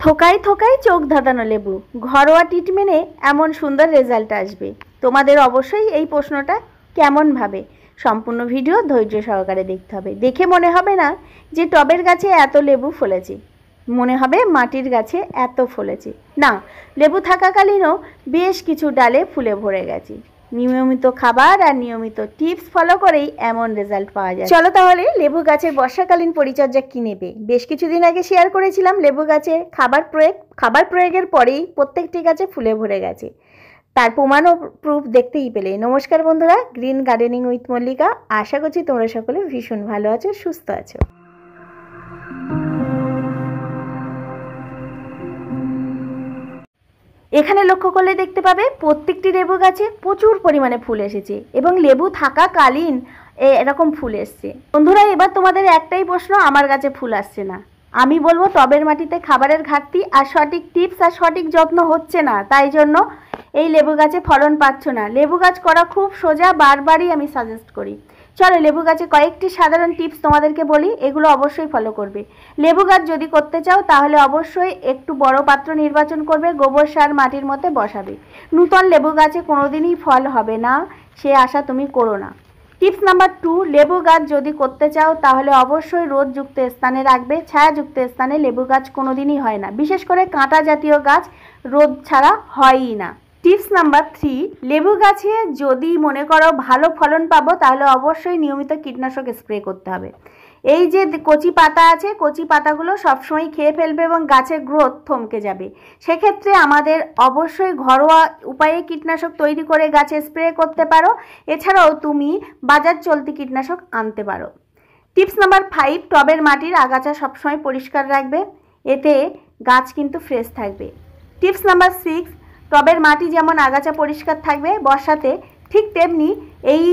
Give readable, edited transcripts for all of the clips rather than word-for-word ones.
থোকায় থোকায় চোখ ধাঁধানো লেবু, ঘরোয়া ট্রিটমেন্টে এমন সুন্দর রেজাল্ট আসবে। তোমাদের অবশ্যই এই প্রশ্নটা কেমন ভাবে সম্পূর্ণ ভিডিও ধৈর্য সহকারে দেখতে হবে। দেখে মনে হবে না যে টবের গাছে এত লেবু ফলেছে, মনে হবে মাটির গাছে এত ফলেছে। না, লেবু থাকাকালীনও বেশ কিছু ডালে ফুলে ভরে গেছে। নিয়মিত খাবার আর নিয়মিত টিপস ফলো করেই এমন রেজাল্ট পাওয়া যায়। চলো তাহলে লেবু গাছের বর্ষাকালীন পরিচর্যা কি নেবে। বেশ কিছুদিন আগে শেয়ার করেছিলাম লেবু গাছে খাবার প্রয়োগের পরেই প্রত্যেকটি গাছে ফুলে ভরে গেছে, তার প্রমাণ ও প্রুফ দেখতেই পেলে। নমস্কার বন্ধুরা, গ্রিন গার্ডেনিং উইথ মল্লিকা। আশা করছি তোমরা সকলে ভীষণ ভালো আছো, সুস্থ আছো। এখানে লক্ষ্য করলে দেখতে পাবে প্রত্যেকটি লেবু গাছে প্রচুর পরিমাণে ফুল এসেছে এবং লেবু থাকাকালীন এরকম ফুল এসছে। বন্ধুরা, এবার তোমাদের একটাই প্রশ্ন, আমার গাছে ফুল আসছে না। আমি বলবো টবের মাটিতে খাবারের ঘাটতি আর সঠিক টিপস আর সঠিক যত্ন হচ্ছে না, তাই জন্য এই লেবু গাছে ফলন পাচ্ছ না। লেবু গাছ করা খুব সোজা, বারবারই আমি সাজেস্ট করি। চলো লেবু গাছে কয়েকটি সাধারণ টিপস তোমাদেরকে বলি, এগুলো অবশ্যই ফলো করবে। লেবু গাছ যদি করতে চাও তাহলে অবশ্যই একটু বড় পাত্র নির্বাচন করবে, গোবর সার মাটির মধ্যে বসাবে। নূতন লেবু গাছে কোনোদিনই ফল হবে না, সে আশা তুমি করো না। টিপস নাম্বার 2, লেবু গাছ যদি করতে চাও তাহলে অবশ্যই রোদযুক্ত স্থানে রাখবে। ছায়াযুক্ত স্থানে লেবু গাছ কোনোদিনই হয় না, বিশেষ করে কাঁটা জাতীয় গাছ রোদ ছাড়া হয়ই না। টিপস নাম্বার 3, লেবু গাছে যদি মনে করো ভালো ফলন পাবো তাহলে অবশ্যই নিয়মিত কীটনাশক স্প্রে করতে হবে। এই যে কচি পাতা আছে, কচি পাতাগুলো সবসময় খেয়ে ফেলবে এবং গাছের গ্রোথ থমকে যাবে। সেক্ষেত্রে আমাদের অবশ্যই ঘরোয়া উপায়ে কীটনাশক তৈরি করে গাছে স্প্রে করতে পারো। এছাড়াও তুমি বাজার চলতি কীটনাশক আনতে পারো। টিপস নাম্বার 5, টবের মাটির আগাছা সবসময় পরিষ্কার রাখবে, এতে গাছ কিন্তু ফ্রেশ থাকবে। টিপস নাম্বার 6, টবের মাটি যেমন আগাছা পরিষ্কার থাকবে বর্ষাতে, ঠিক তেমনি এই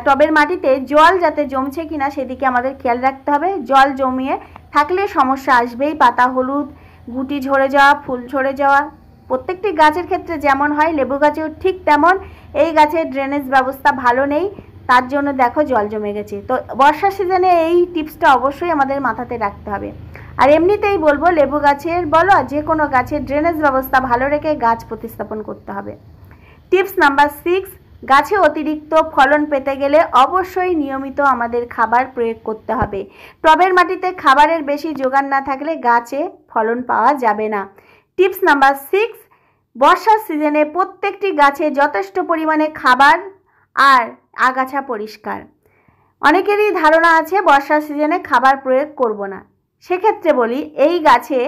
টবের মাটিতে জল যাতে জমছে কিনা সেদিকে আমাদের খেয়াল রাখতে হবে। জল জমিয়ে থাকলে সমস্যা আসবেই, পাতা হলুদ, গুটি ঝরে যাওয়া, ফুল ঝরে যাওয়া। প্রত্যেকটি গাছের ক্ষেত্রে যেমন হয় লেবু গাছেও ঠিক তেমন। এই গাছের ড্রেনেজ ব্যবস্থা ভালো নেই, তার জন্য দেখো জল জমে গেছে। তো বর্ষার সিজনে এই টিপসটা অবশ্যই আমাদের মাথাতে রাখতে হবে। আর এমনিতেই বলবো লেবু গাছের বলো যে কোনো গাছের ড্রেনেজ ব্যবস্থা ভালো রেখে গাছ প্রতিস্থাপন করতে হবে। টিপস নাম্বার 6, গাছে অতিরিক্ত ফলন পেতে গেলে অবশ্যই নিয়মিত আমাদের খাবার প্রয়োগ করতে হবে। টবের মাটিতে খাবারের বেশি যোগান না থাকলে গাছে ফলন পাওয়া যাবে না। টিপস নাম্বার 6, বর্ষার সিজনে প্রত্যেকটি গাছে যথেষ্ট পরিমাণে খাবার আর আগাছা পরিষ্কার। অনেকেরই ধারণা আছে বর্ষার সিজনে খাবার প্রয়োগ করব না। সেক্ষেত্রে বলি এই গাছে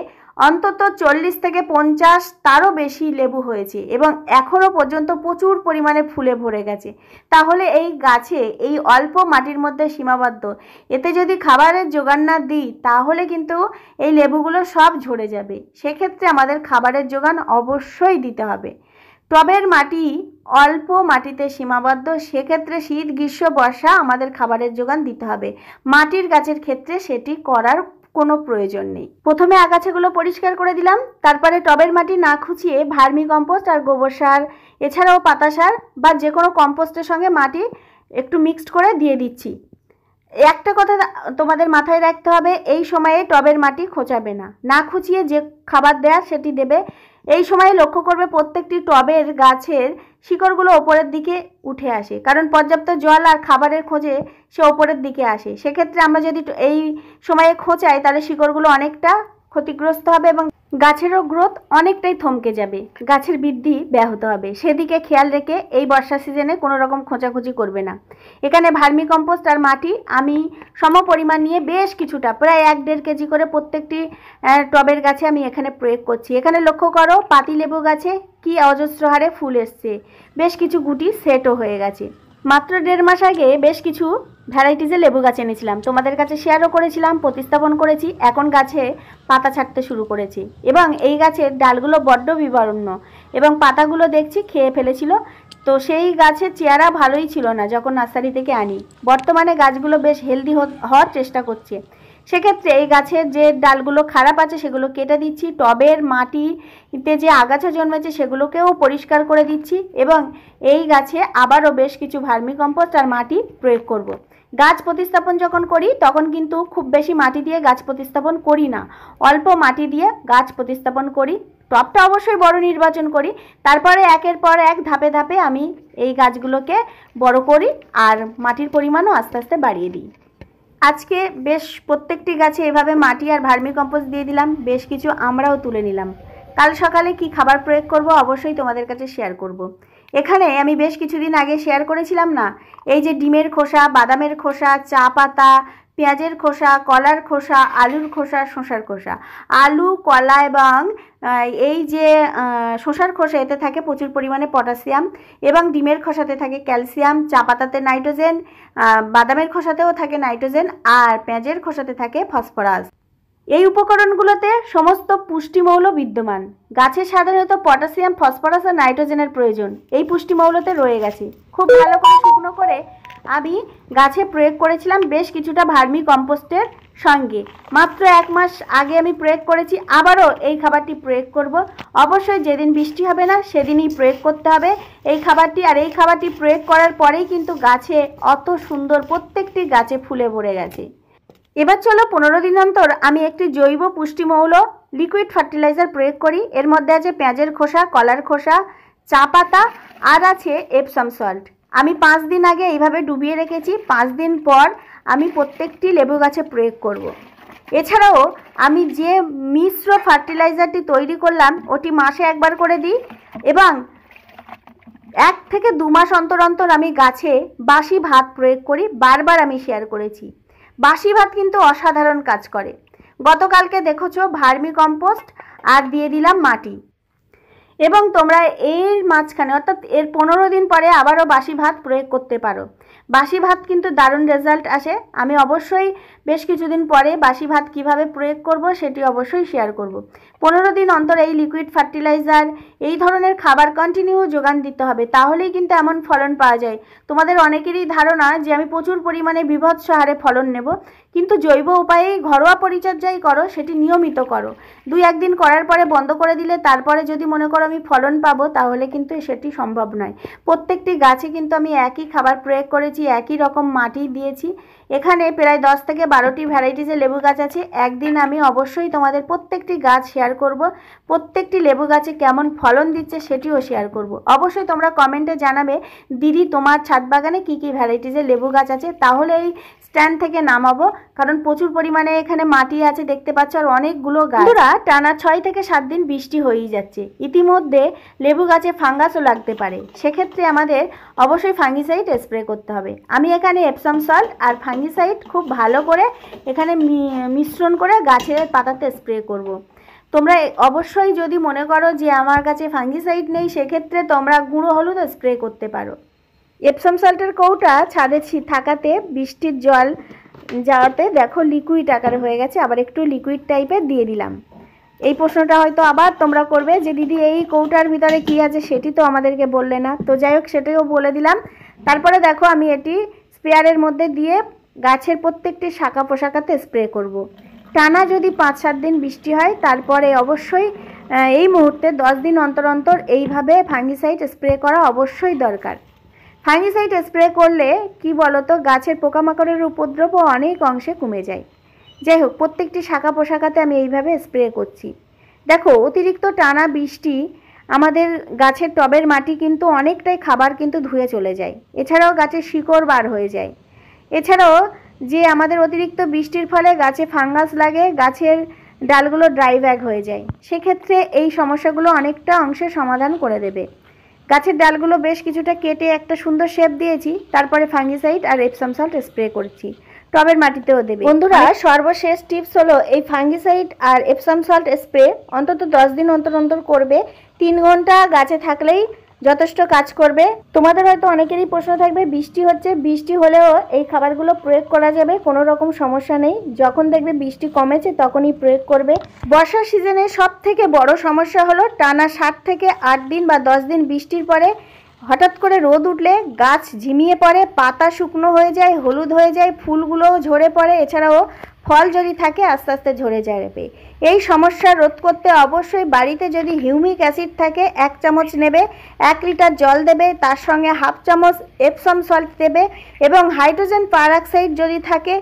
অন্তত 40 থেকে 50 তারও বেশি লেবু হয়েছে এবং এখনও পর্যন্ত প্রচুর পরিমাণে ফুলে ভরে গেছে। তাহলে এই গাছে এই অল্প মাটির মধ্যে সীমাবদ্ধ, এতে যদি খাবারের জোগান না দিই তাহলে কিন্তু এই লেবুগুলো সব ঝরে যাবে। সেক্ষেত্রে আমাদের খাবারের জোগান অবশ্যই দিতে হবে। টবের মাটি অল্প মাটিতে সীমাবদ্ধ, সেক্ষেত্রে শীত গ্রীষ্ম বর্ষা আমাদের খাবারের জোগান দিতে হবে। মাটির গাছের ক্ষেত্রে সেটি করার কোনো প্রয়োজন নেই। প্রথমে আগাছাগুলো পরিষ্কার করে দিলাম, তারপরে টবের মাটি না খুঁচিয়ে ভার্মি কম্পোস্ট আর গোবর সার, এছাড়াও পাতা সার বা যে কোনো কম্পোস্টের সঙ্গে মাটি একটু মিক্সড করে দিয়ে দিচ্ছি। একটা কথা তোমাদের মাথায় রাখতে হবে, এই সময়ে টবের মাটি খোঁচাবে না, না খুঁচিয়ে যে খাবার দেওয়ার সেটি দেবে। এই সময়ে লক্ষ্য করবে প্রত্যেকটি টবের গাছের শিকড়গুলো ওপরের দিকে উঠে আসে, কারণ পর্যাপ্ত জল আর খাবারের খোঁজে সে ওপরের দিকে আসে। সেক্ষেত্রে আমরা যদি এই সময়ে খোঁচাই তাহলে শিকড়গুলো অনেকটা ক্ষতিগ্রস্ত হবে এবং গাছেরও গ্রোথ অনেকটাই থমকে যাবে, গাছের বৃদ্ধি ব্যাহত হবে। সেদিকে খেয়াল রেখে এই বর্ষা সিজনে কোনো রকম খোঁচাখুচি করবে না। এখানে ভার্মি কম্পোস্ট আর মাটি আমি সম পরিমাণ নিয়ে বেশ কিছুটা, প্রায় 1-1.5 কেজি করে প্রত্যেকটি টবের গাছে আমি এখানে প্রয়োগ করছি। এখানে লক্ষ্য করো পাতিলেবু গাছে কি অজস্র হারে ফুল এসছে, বেশ কিছু গুটি সেটও হয়ে গেছে। মাত্র 1.5 মাস আগে বেশ কিছু ভ্যারাইটিসের লেবু গাছ এনেছিলাম, তোমাদের কাছে শেয়ারও করেছিলাম, প্রতিস্থাপন করেছি। এখন গাছে পাতা ছাড়তে শুরু করেছি এবং এই গাছের ডালগুলো বড্ড বিবর্ণ এবং পাতাগুলো দেখছি খেয়ে ফেলেছিল। তো সেই গাছের চেহারা ভালোই ছিল না যখন নার্সারি থেকে আনি। বর্তমানে গাছগুলো বেশ হেলদি হওয়ার চেষ্টা করছে। সেক্ষেত্রে এই গাছের যে ডালগুলো খারাপ আছে সেগুলো কেটে দিচ্ছি, টবের মাটিতে যে আগাছা জন্মেছে সেগুলোকেও পরিষ্কার করে দিচ্ছি এবং এই গাছে আবারও বেশ কিছু ভার্মি কম্পোস্ট আর মাটি প্রয়োগ করব। গাছ প্রতিস্থাপন যখন করি তখন কিন্তু খুব বেশি মাটি দিয়ে গাছ প্রতিস্থাপন করি না, অল্প মাটি দিয়ে গাছ প্রতিস্থাপন করি। টবটা অবশ্যই বড় নির্বাচন করি, তারপরে একের পর এক ধাপে ধাপে আমি এই গাছগুলোকে বড় করি আর মাটির পরিমাণও আস্তে আস্তে বাড়িয়ে দিই। আজকে বেশ প্রত্যেকটি গাছে এভাবে মাটি আর ভার্মি কম্পোস্ট দিয়ে দিলাম, বেশ কিছু আমরাও তুলে নিলাম। কাল সকালে কি খাবার প্রয়োগ করব অবশ্যই তোমাদের কাছে শেয়ার করব। এখানে আমি বেশ কিছুদিন আগে শেয়ার করেছিলাম না, এই যে ডিমের খোসা, বাদামের খোসা, চা পাতা, পেঁয়াজের খোসা, কলার খোসা, আলুর খোসা, শসার খোসা। আলু, কলা এবং এই যে শসার খোসা, এতে থাকে প্রচুর পরিমাণে পটাশিয়াম, এবং ডিমের খোসাতে থাকে ক্যালসিয়াম, চা পাতাতে নাইট্রোজেন, বাদামের খোসাতেও থাকে নাইট্রোজেন, আর পেঁয়াজের খোসাতে থাকে ফসফরাস। এই উপকরণগুলোতে সমস্ত পুষ্টিমৌল বিদ্যমান। গাছে সাধারণত পটাশিয়াম, ফসফরাস আর নাইট্রোজেনের প্রয়োজন, এই পুষ্টিমৌলতে রয়ে গেছে। খুব ভালো করে শুকনো করে আমি গাছে প্রয়োগ করেছিলাম বেশ কিছুটা ভার্মি কম্পোস্টের সঙ্গে। মাত্র 1 মাস আগে আমি প্রয়োগ করেছি, আবারও এই খাবারটি প্রয়োগ করব। অবশ্যই যেদিন বৃষ্টি হবে না সেদিনই প্রয়োগ করতে হবে এই খাবারটি। আর এই খাবারটি প্রয়োগ করার পরেই কিন্তু গাছে অত সুন্দর প্রত্যেকটি গাছে ফুলে ভরে গেছে। এবার চলো 15 দিন অন্তর আমি একটি জৈব পুষ্টিমৌল লিকুইড ফার্টিলাইজার প্রয়োগ করি। এর মধ্যে আছে পেঁয়াজের খোসা, কলার খোসা, চা পাতা আর আছে এপসাম সল্ট। আমি 5 দিন আগে এইভাবে ডুবিয়ে রেখেছি, 5 দিন পর আমি প্রত্যেকটি লেবু গাছে প্রয়োগ করব। এছাড়াও আমি যে মিশ্র ফার্টিলাইজারটি তৈরি করলাম ওটি মাসে একবার করে দিই, এবং 1 থেকে 2 মাস অন্তর অন্তর আমি গাছে বাসি ভাত প্রয়োগ করি। বারবার আমি শেয়ার করেছি, বাসি ভাত কিন্তু অসাধারণ কাজ করে। গতকালকে দেখেছো ভার্মি কম্পোস্ট আর দিয়ে দিলাম মাটি, এবং তোমরা এর মাঝখানে অর্থাৎ এর 15 দিন পরে আবারও বাসি ভাত প্রয়োগ করতে পারো। বাসি ভাত কিন্তু দারুণ রেজাল্ট আসে। আমি অবশ্যই বেশ কিছুদিন পরে বাসি ভাত কিভাবে প্রয়োগ করব সেটি অবশ্যই শেয়ার করব। 15 দিন অন্তর এই লিকুইড ফার্টিলাইজার, এই ধরনের খাবার কন্টিনিউ যোগান দিতে হবে, তাহলেই কিন্তু এমন ফলন পাওয়া যায়। তোমাদের অনেকেরই ধারণা যে আমি প্রচুর পরিমাণে বিভৎস হারে ফলন নেব, কিন্তু জৈব উপায়ে ঘরোয়া পরিচর্যাই করো, সেটি নিয়মিত করো। 2-1 দিন করার পরে বন্ধ করে দিলে তারপরে যদি মনে করো আমি ফলন পাবো, তাহলে কিন্তু সেটি সম্ভব নয়। প্রত্যেকটি গাছে কিন্তু আমি একই খাবার প্রয়োগ করেছি, একই রকম মাটি দিয়েছি। এখানে প্রায় 10 থেকে 12টি ভ্যারাইটিসের লেবু গাছ আছে। একদিন আমি অবশ্যই তোমাদের প্রত্যেকটি গাছ শেয়ার করব, প্রত্যেকটি লেবু গাছে কেমন ফলন দিচ্ছে সেটিও শেয়ার করব। অবশ্যই তোমরা কমেন্টে জানাবে দিদি তোমার ছাদ বাগানে কী কী ভ্যারাইটিসের লেবু গাছ আছে, তাহলে এই স্ট্যান্ড থেকে নামাবো, কারণ প্রচুর পরিমাণে এখানে মাটি আছে দেখতে পাচ্ছ, আর অনেকগুলো গাছ। টানা 6 থেকে 7 দিন বৃষ্টি হয়েই যাচ্ছে, ইতিমধ্যে লেবু গাছে ফাঙ্গাসও লাগতে পারে। সেক্ষেত্রে আমাদের অবশ্যই ফাঙ্গিসাইড স্প্রে করতে হবে। আমি এখানে এপসাম সল্ট আর ফাঙ্গিসাইড খুব ভালো করে এখানে মিশ্রণ করে গাছের পাতাতে স্প্রে করব। তোমরা অবশ্যই যদি মনে করো যে আমার কাছে ফাঙ্গিসাইড নেই, সেক্ষেত্রে তোমরা গুঁড়ো হলুদ স্প্রে করতে পারো। এপসাম সল্টের কৌটা ছাদে থাকাতে বৃষ্টির জল যাওয়াতে দেখো লিকুইড আকারে হয়ে গেছে, আবার একটু লিকুইড টাইপের দিয়ে দিলাম। এই প্রশ্নটা হয়তো আবার তোমরা করবে যে দিদি এই কৌটার ভিতরে কি আছে, সেটি তো আমাদেরকে বললে না। তো যাই হোক, সেটাও বলে দিলাম। তারপরে দেখো আমি এটি স্প্রেয়ারের মধ্যে দিয়ে গাছের প্রত্যেকটি শাখা পোশাকাতে স্প্রে করব। টানা যদি 5-7 দিন বৃষ্টি হয়, তারপরে অবশ্যই এই মুহূর্তে 10 দিন অন্তর অন্তর এইভাবে ফাঙ্গিসাইড স্প্রে করা অবশ্যই দরকার। ফাঙ্গিসাইড স্প্রে করলে কি বলতো, গাছের পোকামাকড়ের উপদ্রবও অনেক অংশে কমে যায়। যাই হোক, প্রত্যেকটি শাখা পোশাকাতে আমি এইভাবে স্প্রে করছি। দেখো, অতিরিক্ত টানা বৃষ্টি আমাদের গাছের টবের মাটি কিন্তু অনেকটাই খাবার কিন্তু ধুয়ে চলে যায়। এছাড়াও গাছের শিকড় বার হয়ে যায়। এছাড়াও যে আমাদের অতিরিক্ত বৃষ্টির ফলে গাছে ফাঙ্গাস লাগে, গাছের ডালগুলো ড্রাই ব্যাগ হয়ে যায়। সেক্ষেত্রে এই সমস্যাগুলো অনেকটা অংশে সমাধান করে দেবে। গাছের ডালগুলো বেশ কিছুটা কেটে একটা সুন্দর শেপ দিয়েছি, তারপরে ফাঙ্গিসাইড আর এপসাম সল্ট স্প্রে করছি। টবের মাটিতেও দেবে। বন্ধুরা, সর্বশেষ টিপস হলো এই ফাঙ্গিসাইড আর এপসাম সল্ট স্প্রে অন্তত 10 দিন অন্তর অন্তর করবে। 3 ঘন্টা গাছে থাকলেই যথেষ্ট কাজ করবে। তোমাদের হয়তো অনেকেরই প্রশ্ন থাকবে, বৃষ্টি হচ্ছে, বৃষ্টি হলেও এই খাবারগুলো প্রয়োগ করা যাবে, কোনো রকম সমস্যা নেই। যখন দেখবে বৃষ্টি কমেছে তখনই প্রয়োগ করবে। বর্ষার সিজনে সব থেকে বড় সমস্যা হলো টানা 7 থেকে 8 দিন বা 10 দিন বৃষ্টির পরে হঠাৎ করে রোদ উঠলে গাছ ঝিমিয়ে পড়ে, পাতা শুকনো হয়ে যায়, হলুদ হয়ে যায়, ফুলগুলোও ঝরে পড়ে, এছাড়াও ফল যদি থাকে আস্তে আস্তে ঝরে যাবে। এই সমস্যা রোধ করতে অবশ্যই বাড়িতে যদি হিউমিক অ্যাসিড থাকে 1 চামচ নেবে, 1 লিটার জল দেবে, তার সঙ্গে 1/2 চামচ এপসম সল্ট দেবে এবং হাইড্রোজেন পারঅক্সাইড যদি থাকে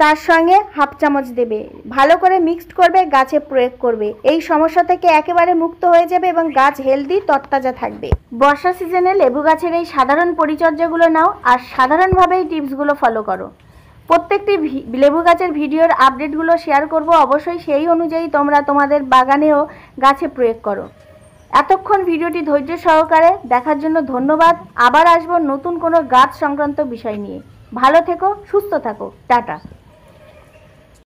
তার সঙ্গে 1/2 চামচ দেবে। ভালো করে মিক্সড করবে, গাছে প্রয়োগ করবে। এই সমস্যা থেকে একেবারে মুক্ত হয়ে যাবে এবং গাছ হেলদি তরতাজা থাকবে। বর্ষা সিজনে লেবু গাছের এই সাধারণ পরিচর্যাগুলো নাও আর সাধারণভাবে এই টিপসগুলো ফলো করো। প্রত্যেকটি লেবু গাছের ভিডিওর আপডেটগুলো শেয়ার করব, অবশ্যই সেই অনুযায়ী তোমরা তোমাদের বাগানেও গাছে প্রয়োগ করো। এতক্ষণ ভিডিওটি ধৈর্য সহকারে দেখার জন্য ধন্যবাদ। আবার আসবো নতুন কোনো গাছ সংক্রান্ত বিষয় নিয়ে। ভালো থেকো, সুস্থ থাকো, টাটা।